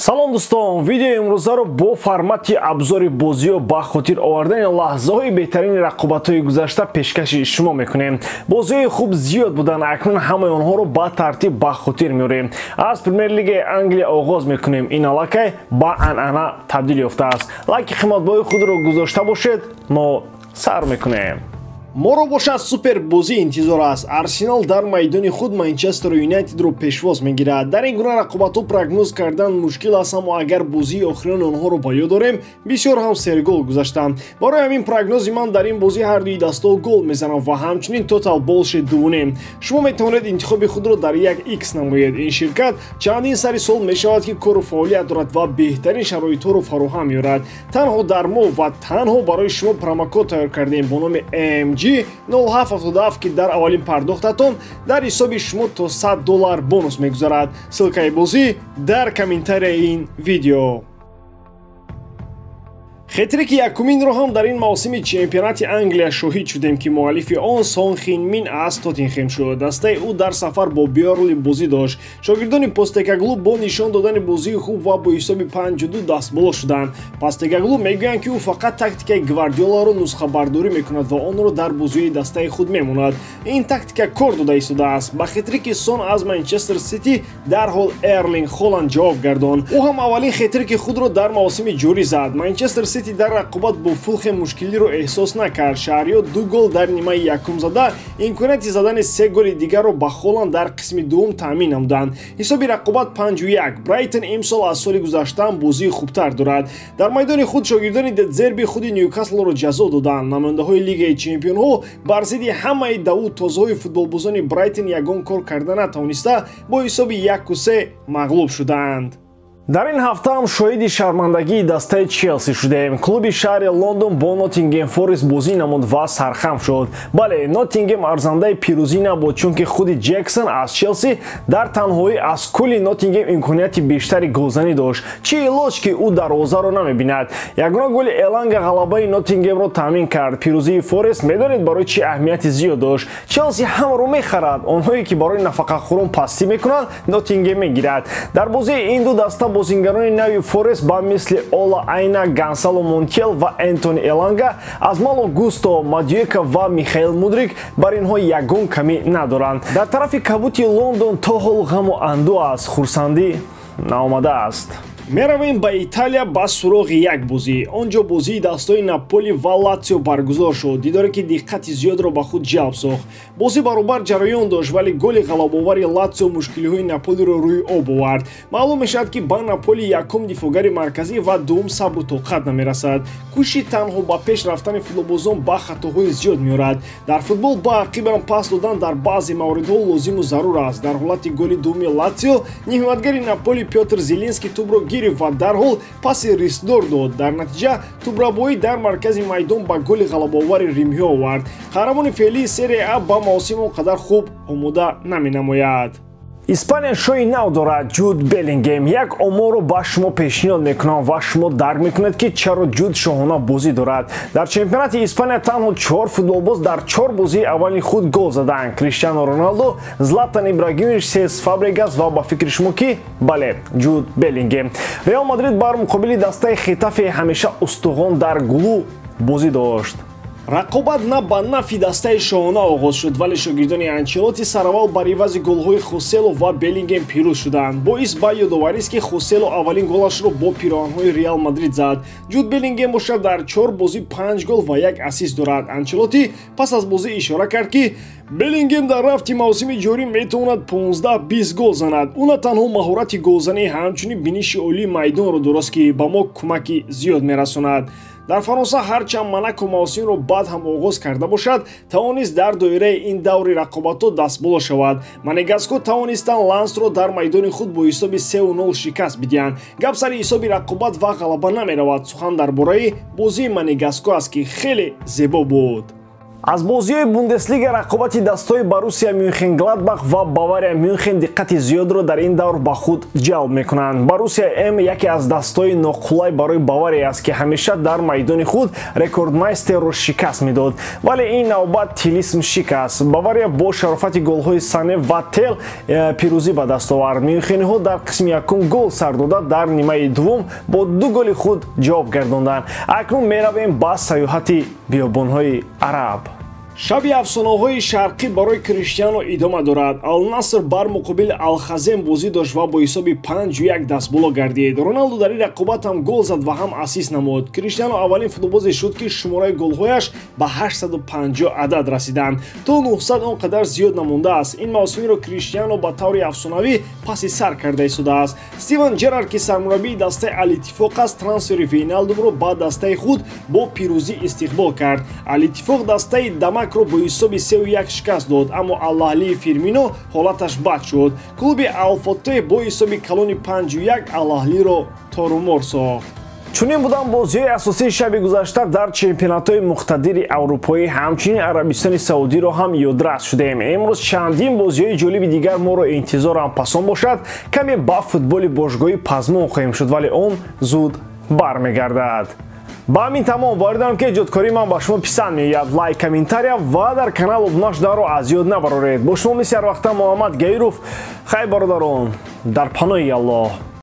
Салом дӯстон, видеои имрӯзаро бо формати абзори бозиё ба хотир овардани лаҳзаҳои беҳтарини рақобатҳои гузашта пешкаши шумо мекунем. Бозиҳои хуб зиёд буданд, акнун ҳамаи онҳоро ба тартиб ба хотир меорем. Аз Премер-лигаи Англия оғоз мекунем. Ин аллакай ба анъана табдил ёфтааст. лайки қиматбоҳои худро гузошта бошед, мо сар мекунем. Моро бошад супер бозӣ интизор аст. Арсенал дар майдони худ Манчестер Юнайтедро пешвоз мегирад. Дар ин гуна рақобатҳо прогноз кардан мушкил аст, аммо агар бозии охирони онҳоро ба ёд дорем, бисёр ҳам сергол гузаштанд. Барои ҳамин прогнози ман дар ин бозӣ ҳардуи дастҳо гол мезананд ва ҳамчунин тотал болше 2.5. Шумо метавонед интихоби худро дар 1x намоед. Ин ширкат чандин сари сол мешавад ки кору фаъолият дорад ва беҳтарин шароитҳоро фароҳам меорад. Танҳо дар мо ва танҳо барои шумо промокод тайёр кардем бо номи AMG 0777 ки дар аввалин пардохтатон дар ҳисоби шумо то $100 бонус мегузарад. Ссилкаи бозӣ дар комментарияи ин видео. хетрики якуминро ҳам дар ин мавсими чемпионати Англия шоҳид шудем ки муаллифи он Сон Хин Мин аз Тоттенхем шуд. Дастаи ӯ дар сафар бо Бёрнли бозӣ дошт. Шогирдони Постекоглу бо нишон додани бозии хуб ва бо ҳисоби 5-2 дастболо шуданд. Постекоглу мегӯянд ки ӯ фақат тактикаи Гвардиоларо нусхабардорӣ мекунад ва онро дар бозиҳои дастаи худ мемонад. Ин тактика кор дода истодааст. Ба хетрики Сон аз Манчестер Сити дарҳол Эрлинг Холланд ҷавоб гардонд. ӯ ҳам аввалин хетрики худро дар мавсими ҷорӣ зад. Манчестер Сити дар рақобат бо Фулхем мушкилиро эҳсос накард. Шаҳриёт 2 гол дар нимаи якум зада, имконияти задани 3 голи дигарро ба Холланд дар қисми дуввум таъмин намуданд. ҳисоби рақобат 5-1. Брайтон имсол аз соли гузашта бозии хубтар дорад. Дар майдони худ шогирдони Дедзерби худи Ньюкаслро ҷазо доданд. намояндаҳои Лигаи Чемпионҳо бар зидди ҳамаи даву тозаҳои футболбозони Брайтон ягон кор карда натавониста бо ҳисоби 1-3 мағлуб шуданд. Дар ин ҳафта ҳам шоҳиди шармандагии дастаи Челси шудем. Клуби шаҳри Лондон бо Ноттингем Форест бозӣ намуд ва сархам шуд. Бале, Ноттингем арзандаи пирӯзӣ набуд, чунки худи Джексон аз Челси дар танҳоӣ аз кулли Ноттингем имконияти бештари голзанӣ дошт. Чӣ илоҷ ки ӯ дарвозаро намебинад. Ягона голи Эланга ғалабаи Ноттингемро таъмин кард. Пирӯзии Форест медонед барои чӣ аҳамияти зиёд дошт. Челси ҳамаро мехарад. онҳое ки барои нафақахӯрон пастӣ мекунанд, Ноттингем мегирад. Дар бозии ин ду даста бозингарони нави Форест ба мисли Ола Айна, Гонсало Монтиел ва Энтони Эланга аз Мало Густо, Мадюека ва Михаил Мудрик бар инҳо ягон камӣ надоранд. Дар тарафи кабути Лондон то ҳол ғаму анду аст, хурсандӣ наомадааст. меравем ба Италия ба суроғи як бозӣ. Он ҷо бозии дастаҳои Наполи ва Латсио баргузор шуд. дидоре ки диққати зиёдро ба худ ҷалб сохт. бозӣ баробар ҷараён дошт, вале голи ғалабовари Латсио мушкилиҳои Наполиро рӯи об овард. маълум мешавад ки ба Наполи якум дифоъгари марказӣ ва дуввум сабру тоқат намерасад. кӯшиши танҳо ба пеш рафтани футболбозон ба хатоҳои зиёд меорад. дар футбол ба ақибам пас додан дар баъзе мавридҳо лозиму зарур аст. дар ҳолати голи дуввуми Латсио, ниҳоятгари Наполи Пётр Зеленский тубро ва дарҳол паси рисдор дод. дар натиҷа тубрабоӣ дар маркази майдон ба голи ғалабовари римиҳо овард. қаҳрамони феълии серия А ба мавсим он қадар хуб омода наменамояд. Испания шои нав дорад. Ҷуд Беллингем. Як оморро ба шумо пешниҳод мекунам ва шумо дарк мекунед ки чаро Ҷуд шоҳона бозӣ дорад. Дар чемпионати Испания танҳо 4 футболбоз дар 4 бозии аввалини худ гол заданд. Криштиано Роналдо, Златан Ибрагимович, Сес Фабрегас ва ба фикри шумо ки? Бале, Ҷуд Беллингем. Реал Мадрид бар муқобили дастаи Хетафе ҳамеша устуғон дар гулу бозӣ дошт. рақобат на ба нафи дастаи шоҳона оғоз шуд, вале шогирдони Анчелоти сараввал бар ивази голҳои Хосело ва Беллингем пирӯз шуданд. боис ба ёдоварист ки Хосело аввалин голашро бо пироҳанҳои Реал Мадрид зад. Ҷуд Беллингем бошад дар 4 бозӣ 5 гол ва 1 ассист дорад. Анчелоти пас аз бозӣ ишора кард ки Беллингем дар рафти мавсими ҷорӣ метавонад 15-20 гол занад. ӯ на танҳо маҳорати голзанӣ, ҳамчунин биниши олии майдонро дорост ки ба мо кӯмаки зиёд мерасонад. дар Фаронса ҳарчанд Монако мавсимро баъд ҳам оғоз карда бошад, тавонист дар доираи ин даври рақобатҳо дастболо шавад. Монегаско тавонистанд Лансро дар майдони худ бо ҳисоби 3-0 шикаст бидиҳанд. гап сари ҳисоби рақобат ва ғалаба намеравад. сухан дар бораи бозии Монегаско аст ки хеле зебо буд. аз бозиҳои бундеслига рақобати дастаҳои Боруссия Мюнхенгладбах ва Бавария Мюнхен диққати зиёдро дар ин давр ба худ ҷалб мекунанд. Боруссия М яке аз дастаҳои ноқулай барои Бавария аст, ки ҳамеша дар майдони худ рекордмайстерро шикаст медод, вале ин навбат тилисм шикаст. Бавария бо шарофати голҳои Сане ва Тел пирӯзӣ ба даст овард. Мюнхениҳо дар қисми якум гол сар дода, дар нимаи дуввум бо 2 голи худ ҷавоб гардонданд. Акнун меравем ба саёҳати биёбонҳои араб. шаби афсонаҳои шарқӣ барои Криштиано идома дорад. Ал-Наср бар муқобили Ал-Хазем бозӣ дошт ва бо ҳисоби 5-1 дастболо гардид. Роналду дар ин рақобат ҳам гол зад ва ҳам ассист намуд. Криштиано аввалин футболбозе шуд, ки шумораи голҳояш ба 850 адад расиданд. То 900 он қадар зиёд намондааст. Ин мавсимиро Криштиано ба таври афсонавӣ паси сар карда истодааст. Стивен Джерард, ки сармураббии дастаи Ал-Иттифоқ аст, трансфери Вейналдумро ба дастаи худ бо пирӯзӣ истиқбол кард. Ал-Иттифоқ дастаи Дамак бо ҳисоби 3-1 шикаст дод, аммо Ал-Аҳлии Фирмино ҳолаташ бад шуд. Клуби Ал-Фотеҳ бо ҳисоби калони 5-1 Ал-Аҳлиро торумор сохт. чунин буданд бозиҳои асосии шаби гузашта дар чемпионатҳои муқтадири аврупоӣ, ҳамчунин Арабистони Саудиро ҳам ёдрас шудем. Имрӯз чандин бозиҳои ҷолиби дигар моро интизорам пасон бошад. Каме ба футболи бошгоҳӣ пазмон хоҳем шуд, вале он зуд бармегардад. ба ҳамин тамом воридарам, ки эҷодкории ман ба шумо писанд меояд. Лайк, комментария ва дар канал обуна шуданро аз ёд набароред. Бо шумо мисли ҳар вақта Муҳаммад Гаиров. Хай бародарон, дар паноҳи Аллоҳ.